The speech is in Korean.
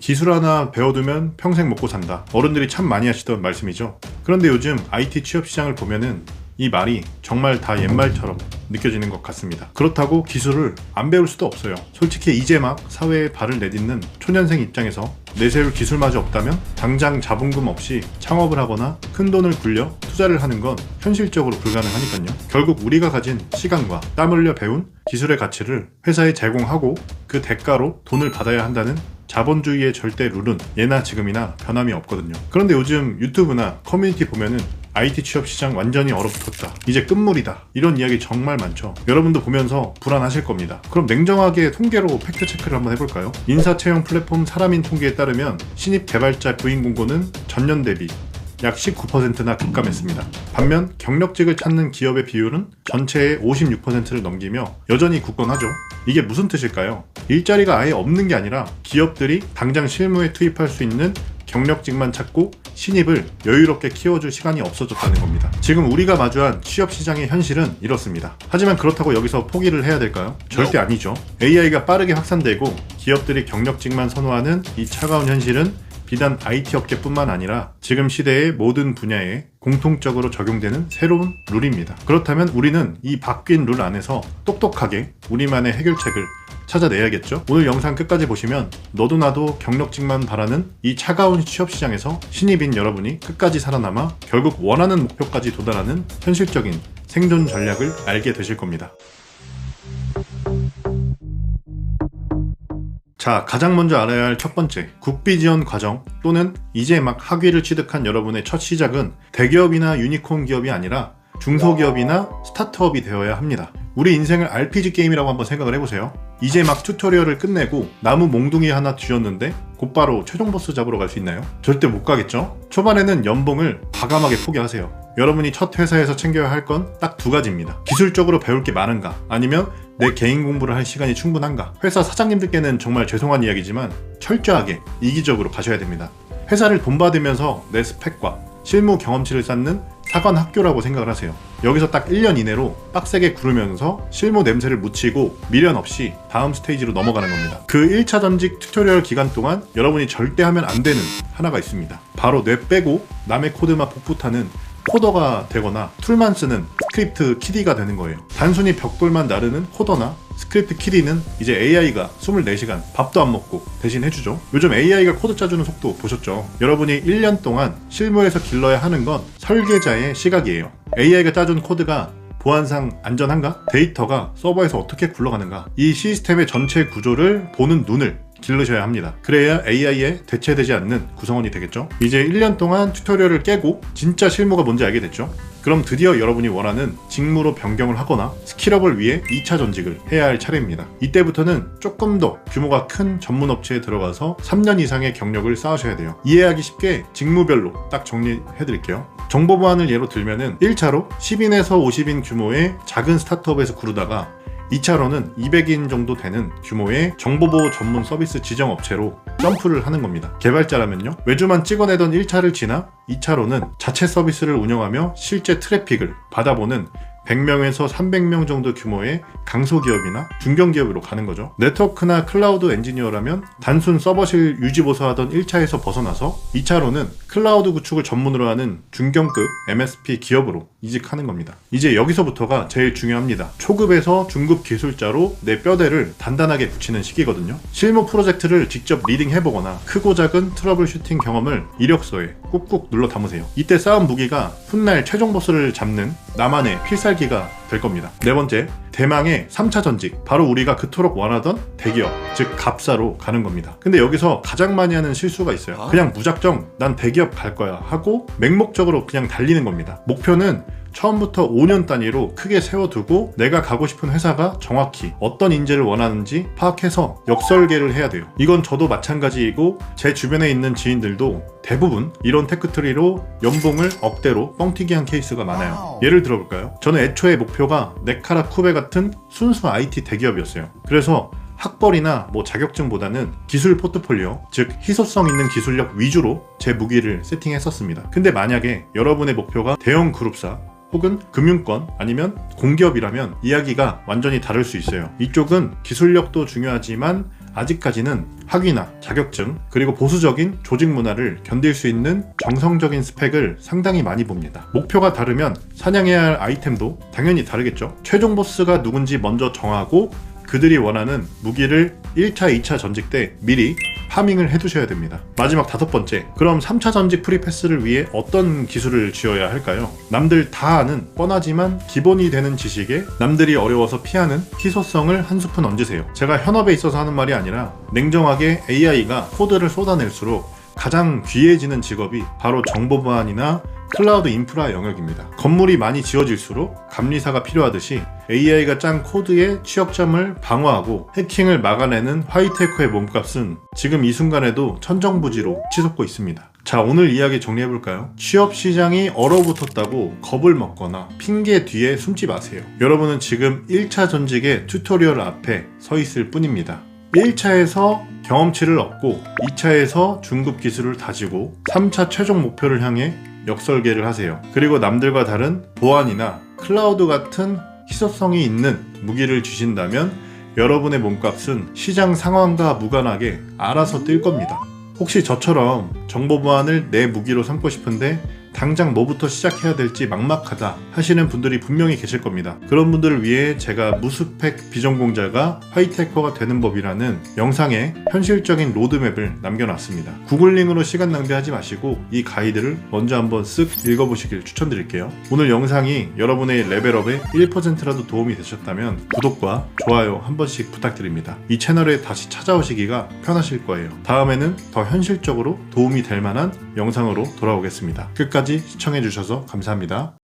기술 하나 배워두면 평생 먹고 산다. 어른들이 참 많이 하시던 말씀이죠. 그런데 요즘 IT 취업 시장을 보면은 이 말이 정말 다 옛말처럼 느껴지는 것 같습니다. 그렇다고 기술을 안 배울 수도 없어요. 솔직히 이제 막 사회에 발을 내딛는 초년생 입장에서 내세울 기술마저 없다면 당장 자본금 없이 창업을 하거나 큰 돈을 굴려 투자를 하는 건 현실적으로 불가능하니까요. 결국 우리가 가진 시간과 땀 흘려 배운 기술의 가치를 회사에 제공하고 그 대가로 돈을 받아야 한다는 자본주의의 절대 룰은 예나 지금이나 변함이 없거든요. 그런데 요즘 유튜브나 커뮤니티 보면은 IT 취업 시장 완전히 얼어붙었다. 이제 끝물이다. 이런 이야기 정말 많죠. 여러분도 보면서 불안하실 겁니다. 그럼 냉정하게 통계로 팩트체크를 한번 해볼까요? 인사채용 플랫폼 사람인 통계에 따르면 신입 개발자 구인 공고는 전년 대비 약 19%나 급감했습니다. 반면 경력직을 찾는 기업의 비율은 전체의 56%를 넘기며 여전히 굳건하죠. 이게 무슨 뜻일까요? 일자리가 아예 없는 게 아니라 기업들이 당장 실무에 투입할 수 있는 경력직만 찾고 신입을 여유롭게 키워줄 시간이 없어졌다는 겁니다. 지금 우리가 마주한 취업시장의 현실은 이렇습니다. 하지만 그렇다고 여기서 포기를 해야 될까요? 절대 아니죠. AI가 빠르게 확산되고 기업들이 경력직만 선호하는 이 차가운 현실은 비단 IT 업계뿐만 아니라 지금 시대의 모든 분야에 공통적으로 적용되는 새로운 룰입니다. 그렇다면 우리는 이 바뀐 룰 안에서 똑똑하게 우리만의 해결책을 찾아내야겠죠? 오늘 영상 끝까지 보시면 너도 나도 경력직만 바라는 이 차가운 취업시장에서 신입인 여러분이 끝까지 살아남아 결국 원하는 목표까지 도달하는 현실적인 생존 전략을 알게 되실 겁니다. 자, 가장 먼저 알아야 할 첫 번째, 국비 지원 과정 또는 이제 막 학위를 취득한 여러분의 첫 시작은 대기업이나 유니콘 기업이 아니라 중소기업이나 스타트업이 되어야 합니다. 우리 인생을 RPG 게임이라고 한번 생각을 해보세요. 이제 막 튜토리얼을 끝내고 나무 몽둥이 하나 쥐었는데 곧바로 최종 보스 잡으러 갈 수 있나요? 절대 못 가겠죠? 초반에는 연봉을 과감하게 포기하세요. 여러분이 첫 회사에서 챙겨야 할 건 딱 두 가지입니다. 기술적으로 배울 게 많은가? 아니면 내 개인 공부를 할 시간이 충분한가? 회사 사장님들께는 정말 죄송한 이야기지만 철저하게 이기적으로 가셔야 됩니다. 회사를 돈 받으면서 내 스펙과 실무 경험치를 쌓는 사관 학교라고 생각을 하세요. 여기서 딱 1년 이내로 빡세게 구르면서 실무 냄새를 묻히고 미련 없이 다음 스테이지로 넘어가는 겁니다. 그 1차 전직 튜토리얼 기간 동안 여러분이 절대 하면 안 되는 하나가 있습니다. 바로 뇌 빼고 남의 코드만 복붙하는 코더가 되거나 툴만 쓰는 스크립트 키디가 되는 거예요. 단순히 벽돌만 나르는 코더나 스크립트 키디는 이제 AI가 24시간 밥도 안 먹고 대신 해주죠. 요즘 AI가 코드 짜주는 속도 보셨죠? 여러분이 1년 동안 실무에서 길러야 하는 건 설계자의 시각이에요. AI가 짜준 코드가 보안상 안전한가? 데이터가 서버에서 어떻게 굴러가는가? 이 시스템의 전체 구조를 보는 눈을 기르셔야 합니다. 그래야 AI에 대체되지 않는 구성원이 되겠죠. 이제 1년 동안 튜토리얼을 깨고 진짜 실무가 뭔지 알게 됐죠. 그럼 드디어 여러분이 원하는 직무로 변경을 하거나 스킬업을 위해 2차 전직을 해야 할 차례입니다. 이때부터는 조금 더 규모가 큰 전문 업체에 들어가서 3년 이상의 경력을 쌓으셔야 돼요. 이해하기 쉽게 직무별로 딱 정리해 드릴게요. 정보보안을 예로 들면은 1차로 10인에서 50인 규모의 작은 스타트업에서 구르다가 2차로는 200인 정도 되는 규모의 정보보호 전문 서비스 지정 업체로 점프를 하는 겁니다. 개발자라면요, 외주만 찍어내던 1차를 지나 2차로는 자체 서비스를 운영하며 실제 트래픽을 받아보는 100명에서 300명 정도 규모의 강소기업이나 중견기업으로 가는 거죠. 네트워크나 클라우드 엔지니어라면 단순 서버실 유지보수하던 1차에서 벗어나서 2차로는 클라우드 구축을 전문으로 하는 중견급 MSP 기업으로 이직하는 겁니다. 이제 여기서부터가 제일 중요합니다. 초급에서 중급 기술자로 내 뼈대를 단단하게 붙이는 시기거든요. 실무 프로젝트를 직접 리딩해보거나 크고 작은 트러블 슈팅 경험을 이력서에 꾹꾹 눌러 담으세요. 이때 쌓은 무기가 훗날 최종 보스를 잡는 나만의 필살기가 될 겁니다. 네 번째, 대망의 3차 전직. 바로 우리가 그토록 원하던 대기업, 즉 갑사로 가는 겁니다. 근데 여기서 가장 많이 하는 실수가 있어요. 그냥 무작정 난 대기업 갈 거야 하고 맹목적으로 그냥 달리는 겁니다. 목표는 처음부터 5년 단위로 크게 세워두고 내가 가고 싶은 회사가 정확히 어떤 인재를 원하는지 파악해서 역설계를 해야 돼요. 이건 저도 마찬가지이고 제 주변에 있는 지인들도 대부분 이런 테크트리로 연봉을 억대로 뻥튀기한 케이스가 많아요. 예를 들어볼까요? 저는 애초에 목표가 네카라 쿠베 같은 순수 IT 대기업이었어요. 그래서 학벌이나 자격증보다는 기술 포트폴리오, 즉 희소성 있는 기술력 위주로 제 무기를 세팅했었습니다. 근데 만약에 여러분의 목표가 대형 그룹사 혹은 금융권 아니면 공기업이라면 이야기가 완전히 다를 수 있어요. 이쪽은 기술력도 중요하지만 아직까지는 학위나 자격증 그리고 보수적인 조직 문화를 견딜 수 있는 정성적인 스펙을 상당히 많이 봅니다. 목표가 다르면 사냥해야 할 아이템도 당연히 다르겠죠. 최종 보스가 누군지 먼저 정하고 그들이 원하는 무기를 1차, 2차 전직 때 미리 파밍을 해두셔야 됩니다. 마지막 5번째, 그럼 3차 전직 프리패스를 위해 어떤 기술을 쥐어야 할까요? 남들 다 아는 뻔하지만 기본이 되는 지식에 남들이 어려워서 피하는 희소성을 한 스푼 얹으세요. 제가 현업에 있어서 하는 말이 아니라 냉정하게 AI가 코드를 쏟아낼수록 가장 귀해지는 직업이 바로 정보보안이나 클라우드 인프라 영역입니다. 건물이 많이 지어질수록 감리사가 필요하듯이 AI가 짠 코드의 취약점을 방어하고 해킹을 막아내는 화이트해커의 몸값은 지금 이 순간에도 천정부지로 치솟고 있습니다. 자, 오늘 이야기 정리해볼까요? 취업시장이 얼어붙었다고 겁을 먹거나 핑계 뒤에 숨지 마세요. 여러분은 지금 1차 전직의 튜토리얼 앞에 서 있을 뿐입니다. 1차에서 경험치를 얻고 2차에서 중급 기술을 다지고 3차 최종 목표를 향해 역설계를 하세요. 그리고 남들과 다른 보안이나 클라우드 같은 희소성이 있는 무기를 주신다면 여러분의 몸값은 시장 상황과 무관하게 알아서 뛸 겁니다. 혹시 저처럼 정보 보안을 내 무기로 삼고 싶은데 당장 뭐부터 시작해야 될지 막막하다 하시는 분들이 분명히 계실 겁니다. 그런 분들을 위해 제가 무스펙 비전공자가 화이트해커가 되는 법이라는 영상에 현실적인 로드맵을 남겨놨습니다. 구글링으로 시간 낭비하지 마시고 이 가이드를 먼저 한번 쓱 읽어보시길 추천드릴게요. 오늘 영상이 여러분의 레벨업에 1%라도 도움이 되셨다면 구독과 좋아요 한 번씩 부탁드립니다. 이 채널에 다시 찾아오시기가 편하실 거예요. 다음에는 더 현실적으로 도움이 될 만한 영상으로 돌아오겠습니다. 끝까지 시청해주셔서 감사합니다.